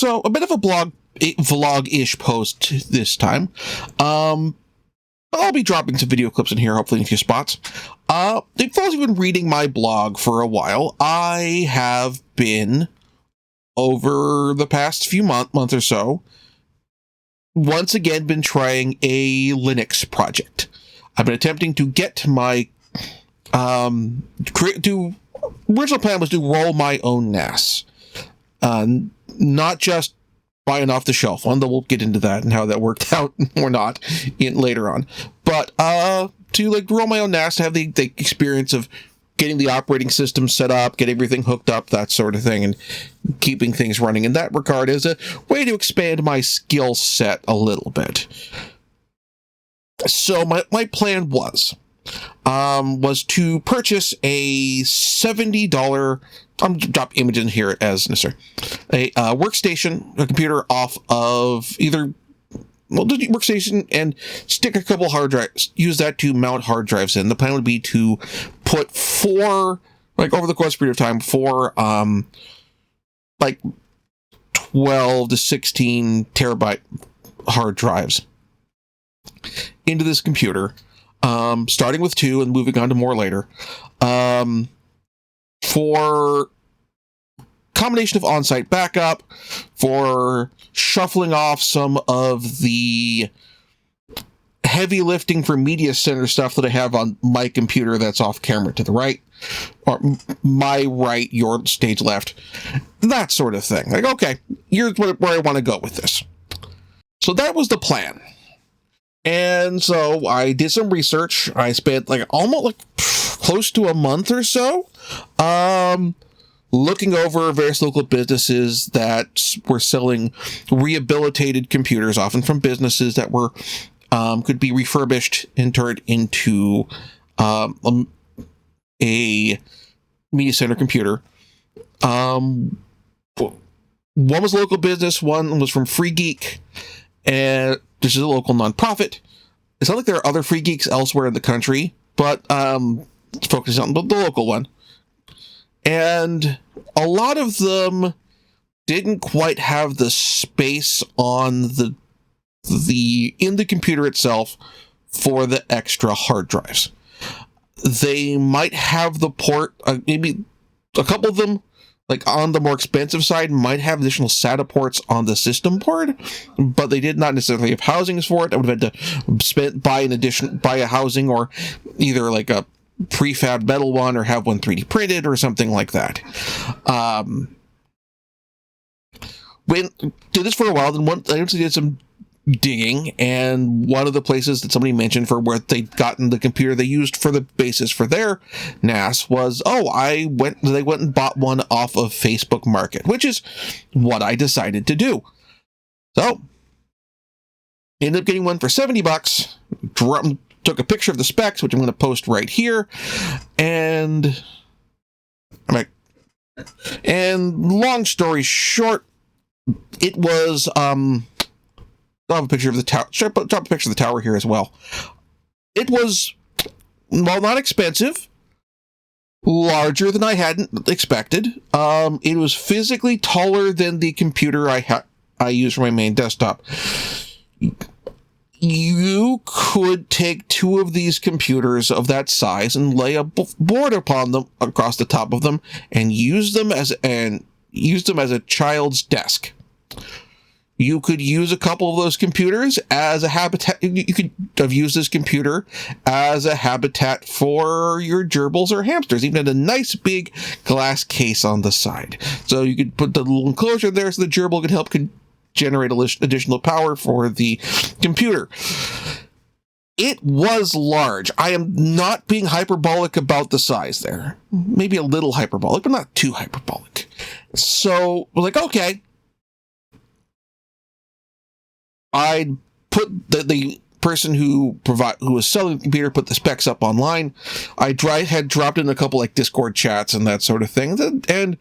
So a bit of a vlog-ish post this time. I'll be dropping some video clips in here, hopefully in a few spots. If those who've been reading my blog for a while, I have been, over the past few month or so, once again been trying a Linux project. I've been attempting to get my, original plan was to roll my own NAS. Not just buy an off-the-shelf one, though we'll get into that and how that worked out or not later on. But to like roll my own NAS, to have the experience of getting the operating system set up, get everything hooked up, that sort of thing, and keeping things running in that regard as a way to expand my skill set a little bit. So my plan was to purchase a $70, I'm drop image in here as necessary, a workstation, a computer off of either, well, the workstation, and stick a couple hard drives, use that to mount hard drives in. The plan would be to put 4, like over the course period of time, 4, like 12 to 16 terabyte hard drives into this computer, starting with 2 and moving on to more later, for combination of on-site backup, for shuffling off some of the heavy lifting for media center stuff that I have on my computer that's off camera to the right, or my right, your stage left, that sort of thing. Like, okay, here's where I want to go with this. So that was the plan. And so I did some research. I spent almost close to a month or so looking over various local businesses that were selling rehabilitated computers, often from businesses that were could be refurbished and turned into a media center computer. One was a local business, one was from Free Geek, and this is a local nonprofit. It's not like there are other Free Geeks elsewhere in the country, but let's focus on the local one. And a lot of them didn't quite have the space on the in the computer itself for the extra hard drives. They might have the port, maybe a couple of them, like on the more expensive side, might have additional SATA ports on the system board, but they did not necessarily have housings for it. I would have had to buy a housing, or either like a prefab metal one, or have one 3D printed or something like that. Did this for a while, then I actually did some digging, and one of the places that somebody mentioned for where they'd gotten the computer they used for the basis for their NAS was, they went and bought one off of Facebook Market, which is what I decided to do. So ended up getting one for $70, took a picture of the specs, which I'm going to post right here, and long story short, it was I'll have a picture of the tower. Drop a picture of the tower here as well. It was, well, not expensive, larger than I hadn't expected. It was physically taller than the computer I use for my main desktop. You could take 2 of these computers of that size and lay a board upon them, across the top of them, and use them as a child's desk. You could use a couple of those computers as a habitat. You could have used this computer as a habitat for your gerbils or hamsters. Even had a nice big glass case on the side. So you could put the little enclosure there so the gerbil could generate additional power for the computer. It was large. I am not being hyperbolic about the size there. Maybe a little hyperbolic, but not too hyperbolic. So we're like, okay. I put the person who was selling the computer put the specs up online. I had dropped in a couple like Discord chats and that sort of thing, and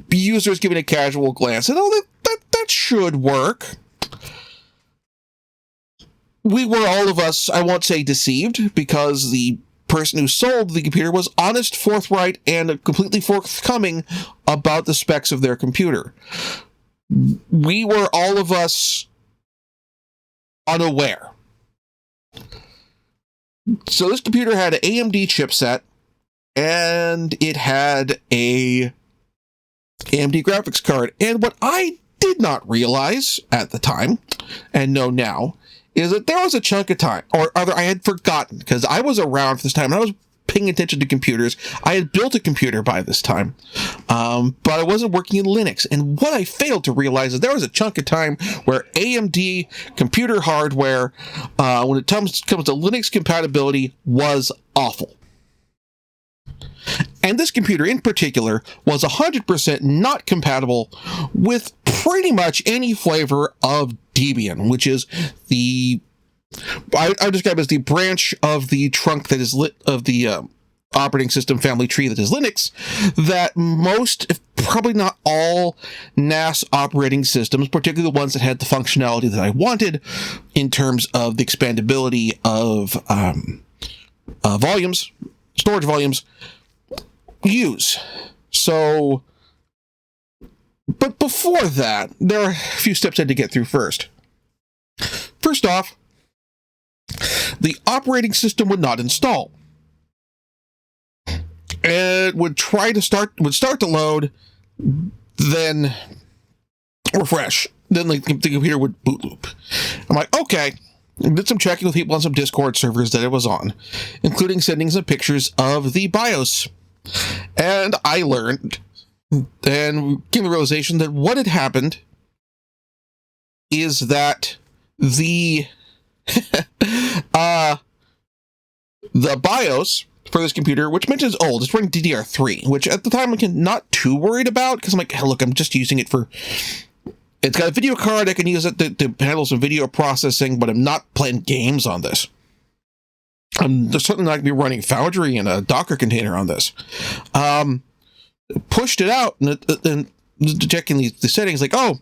users giving a casual glance, and that should work. We were, all of us, I won't say deceived, because the person who sold the computer was honest, forthright, and completely forthcoming about the specs of their computer. we were, all of us, unaware. So this computer had an AMD chipset, and it had a AMD graphics card. And what I did not realize at the time, and know now, is that there was a chunk of time, or rather I had forgotten, because I was around for this time, and I was paying attention to computers. I had built a computer by this time, but I wasn't working in Linux. And what I failed to realize is there was a chunk of time where AMD computer hardware, when it comes to Linux compatibility, was awful. And this computer in particular was 100% not compatible with pretty much any flavor of Debian, which is I describe it as the branch of the trunk that is of the operating system family tree that is Linux, that most, if probably not all, NAS operating systems, particularly the ones that had the functionality that I wanted in terms of the expandability of volumes, storage volumes, use. So, but before that, there are a few steps I had to get through first. First off, the operating system would not install. It would start to load, then refresh. Then the computer would boot loop. I'm like, okay. I did some checking with people on some Discord servers that it was on, including sending some pictures of the BIOS. And I learned and came to the realization that what had happened is that the BIOS for this computer, which mentions old, it's running DDR3, which at the time I'm not too worried about, because I'm like, hey, look, I'm just using it for, it's got a video card, I can use it to handle some video processing, but I'm not playing games on this. There's certainly not going to be running Foundry and a Docker container on this. Pushed it out, and checking the settings, like, oh,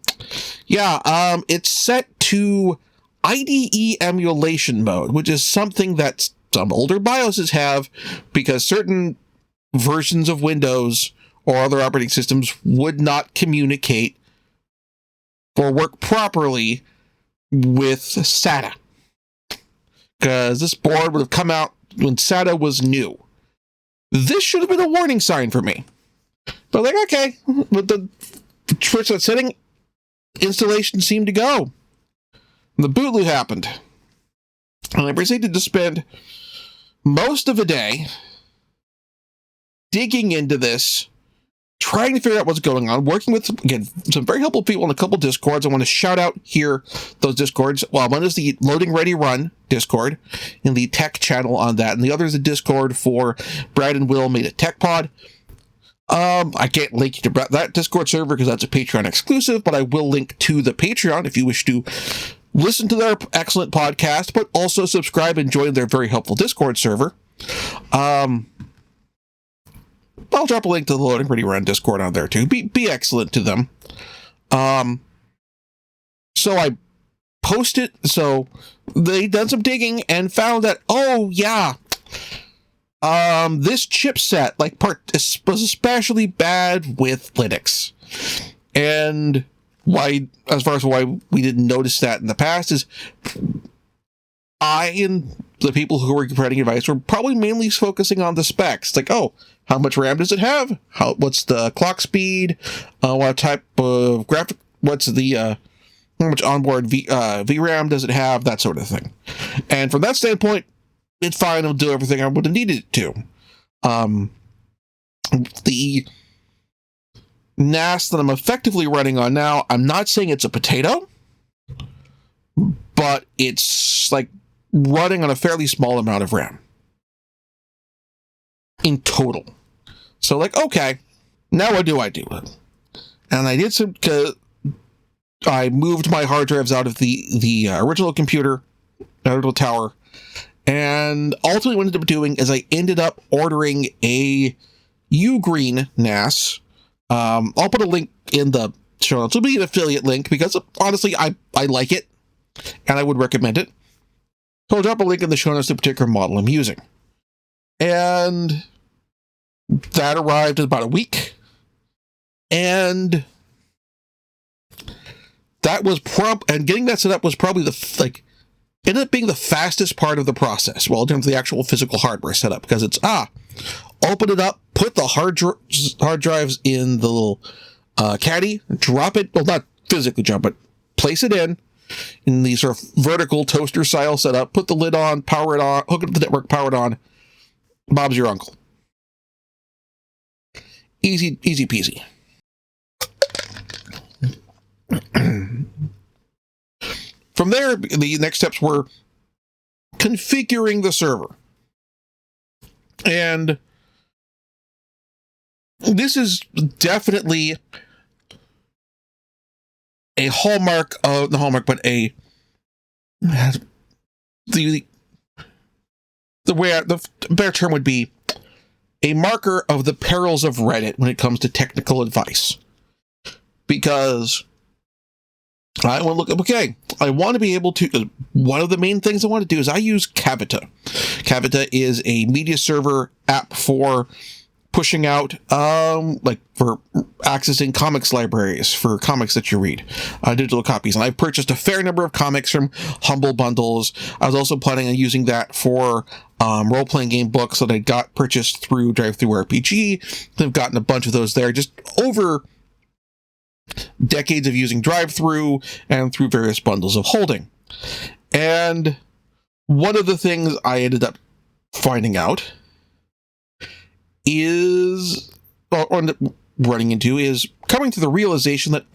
yeah, it's set to IDE emulation mode, which is something that some older BIOSes have, because certain versions of Windows or other operating systems would not communicate or work properly with SATA. Because this board would have come out when SATA was new. This should have been a warning sign for me. But like, okay, but the switch that setting, installation seemed to go. The boot loop happened. And I proceeded to spend most of the day digging into this, trying to figure out what's going on, working with, again, some very helpful people in a couple Discords. I want to shout out here those Discords. Well, one is the LoadingReadyRun Discord and the tech channel on that, and the other is the Discord for Brad and Will made a tech pod. I can't link you to that Discord server because that's a Patreon exclusive, but I will link to the Patreon if you wish to listen to their excellent podcast, but also subscribe and join their very helpful Discord server. I'll drop a link to the LoadingReadyRun Discord on there too. Be excellent to them. So I posted, so they done some digging and found that, oh yeah, this chipset was especially bad with Linux. And as far as why we didn't notice that in the past is I and the people who were providing advice were probably mainly focusing on the specs. Like, oh, how much RAM does it have? What's the clock speed? What type of graphic? What's the how much onboard VRAM does it have? That sort of thing. And from that standpoint, it's fine. It'll do everything I would have needed it to. The NAS that I'm effectively running on now, I'm not saying it's a potato, but it's like running on a fairly small amount of RAM in total. So like, okay, now what do? And I did some, I moved my hard drives out of the original computer, original tower, and ultimately what I ended up doing is I ended up ordering a Ugreen NAS. I'll put a link in the show notes. It'll be an affiliate link because honestly, I like it and I would recommend it. So I'll drop a link in the show notes to the particular model I'm using. And that arrived in about a week. And that was and getting that set up was probably ended up being the fastest part of the process. Well, in terms of the actual physical hardware setup, because it's open it up, put the hard drives in the little caddy, drop it. Well, not physically drop it, place it in the sort of vertical toaster style setup. Put the lid on, power it on, hook it up to the network, power it on. Bob's your uncle. Easy peasy. From there, the next steps were configuring the server. And this is definitely a hallmark of the hallmark, but the way the better term would be a marker of the perils of Reddit when it comes to technical advice. Because I want to look up, okay, I want to be able to, one of the main things I want to do is I use Kavita. Kavita is a media server app for pushing out, for accessing comics libraries for comics that you read, digital copies. And I've purchased a fair number of comics from Humble Bundles. I was also planning on using that for role-playing game books that I got purchased through DriveThruRPG. I've gotten a bunch of those there just over decades of using DriveThru and through various bundles of holding. And one of the things I ended up finding out is, or running into, is coming to the realization that,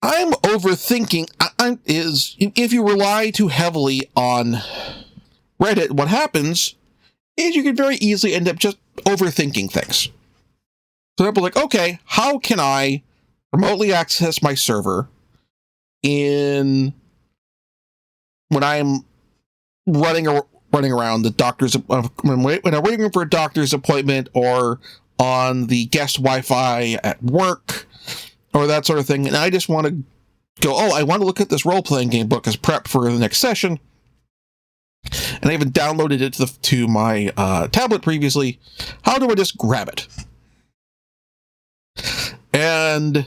I'm overthinking. If you rely too heavily on Reddit, what happens is you can very easily end up just overthinking things. So people are like, okay, how can I remotely access my server when I'm running around the doctor's, when I'm waiting for a doctor's appointment, or on the guest Wi-Fi at work, or that sort of thing. And I just want to go, I want to look at this role-playing game book as prep for the next session. And I even downloaded it to my tablet previously. How do I just grab it? And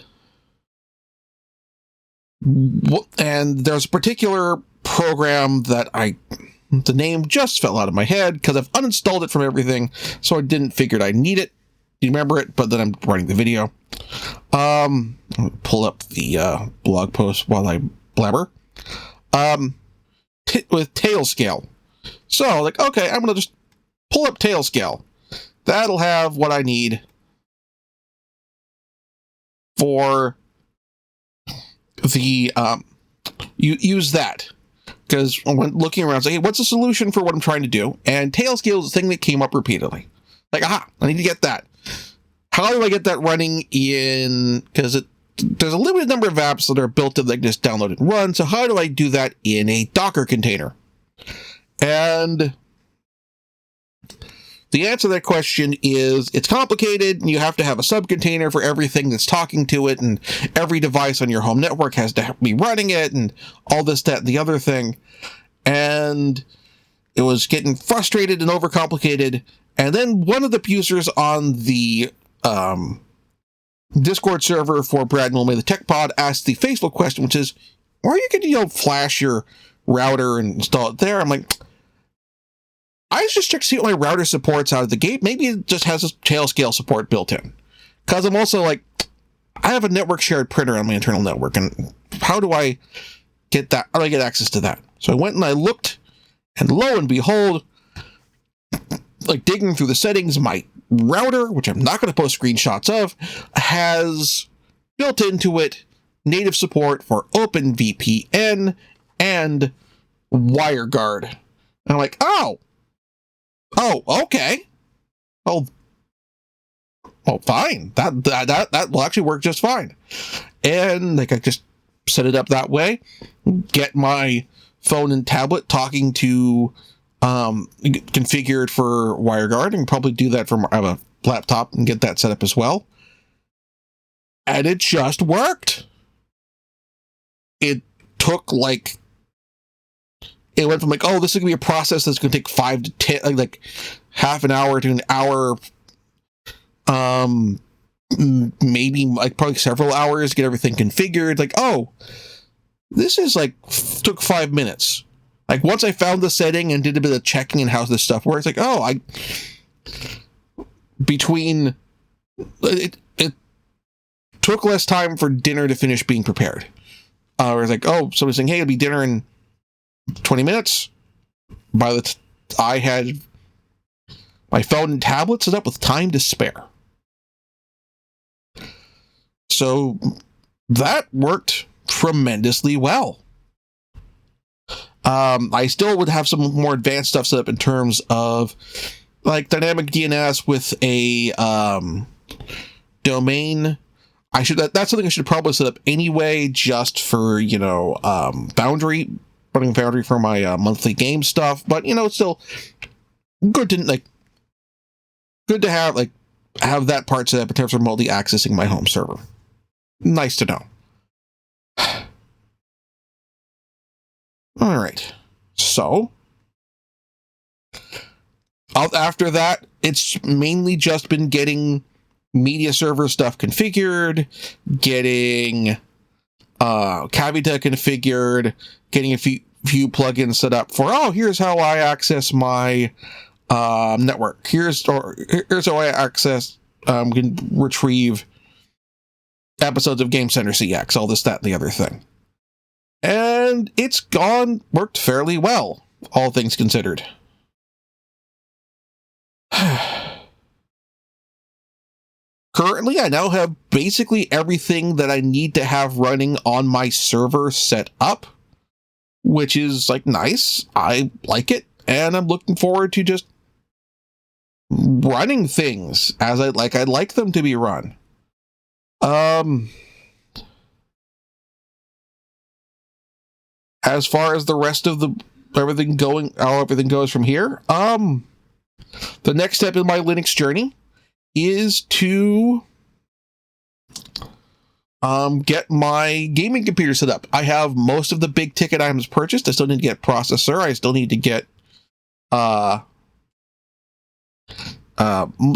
there's a particular program that the name just fell out of my head because I've uninstalled it from everything, so I didn't figure I'd need it. Remember it, but then I'm writing the video. I'll pull up the blog post while I blabber. With Tailscale. So, okay, I'm going to just pull up Tailscale. That'll have what I need for the, use that. Because when looking around, hey, what's the solution for what I'm trying to do? And Tailscale is the thing that came up repeatedly. I need to get that. How do I get that running in, because there's a limited number of apps that are built to just download and run, so how do I do that in a Docker container? And the answer to that question is, it's complicated, and you have to have a subcontainer for everything that's talking to it, and every device on your home network has to be running it, and all this, that, and the other thing. And it was getting frustrated and overcomplicated. And then one of the users on the Discord server for Brad and Wilmy, the Tech Pod, asked the Facebook question, which is, or you could, flash your router and install it there. I'm like, I just checked to see what my router supports out of the gate. Maybe it just has a Tailscale support built in. Because I'm also I have a network shared printer on my internal network, and how do I get that? How do I get access to that? So I went and I looked, and lo and behold, digging through the settings, my router, which I'm not going to post screenshots of, has built into it native support for OpenVPN and WireGuard. And I'm like, oh, okay. Oh, fine. That will actually work just fine. And I just set it up that way, get my phone and tablet talking to configured for WireGuard, and probably do that from I have a laptop and get that set up as well. And it just worked. It took it went from this is going to be a process that's going to take 5 to 10, half an hour to an hour, maybe like probably several hours, get everything configured. Like, oh, this is like took 5 minutes. Like once I found the setting and did a bit of checking and how this stuff works, like, oh, it took less time for dinner to finish being prepared. Or it's like, oh, somebody's saying, hey, it'll be dinner in 20 minutes. I had my phone and tablet set up with time to spare. So that worked tremendously well. I still would have some more advanced stuff set up in terms of like dynamic DNS with a domain. That's something I should probably set up anyway, just for, Boundary, running Boundary for my monthly game stuff. But it's still good to have that part set up in terms of remotely accessing my home server. Nice to know. All right. So after that, it's mainly just been getting media server stuff configured, getting Cavita configured, getting a few plugins set up for, here's how I access my network. Here's how I can retrieve episodes of Game Center CX, all this, that, and the other thing. And it's worked fairly well, all things considered. Currently, I now have basically everything that I need to have running on my server set up, which is nice. I like it, and I'm looking forward to just running things as I'd like them to be run. As far as the rest of how everything goes from here, the next step in my Linux journey is to get my gaming computer set up. I have most of the big ticket items purchased. I still need to get processor. I still need to get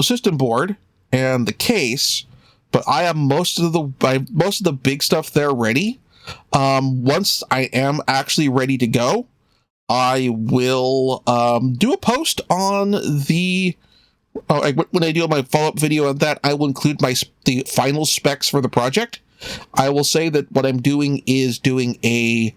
system board and the case, but I have most of the big stuff there ready. Once I am actually ready to go, I will do a post on the when I do my follow-up video on that. I will include the final specs for the project. I will say that what I'm doing is doing a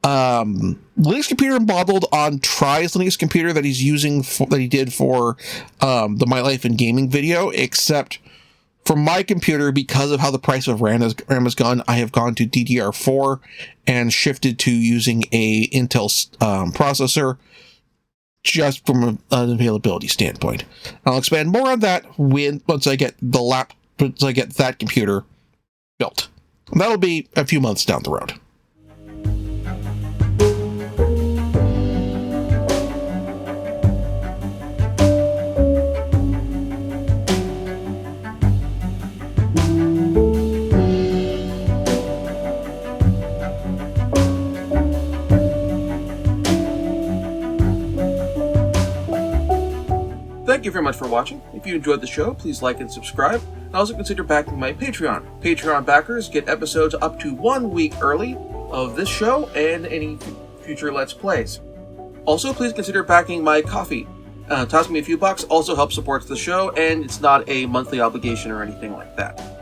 Linux computer modeled on Try's Linux computer that he's using that he did for the My Life in Gaming video, except for my computer, because of how the price of RAM has gone, I have gone to DDR4 and shifted to using a Intel processor, just from an availability standpoint. I'll expand more on that once I get that computer built. And that'll be a few months down the road. Thank you very much for watching. If you enjoyed the show, please like and subscribe, and also consider backing my Patreon. Patreon backers get episodes up to 1 week early of this show and any future Let's Plays. Also, please consider backing my Ko-fi. Tossing me a few bucks also helps support the show, and it's not a monthly obligation or anything like that.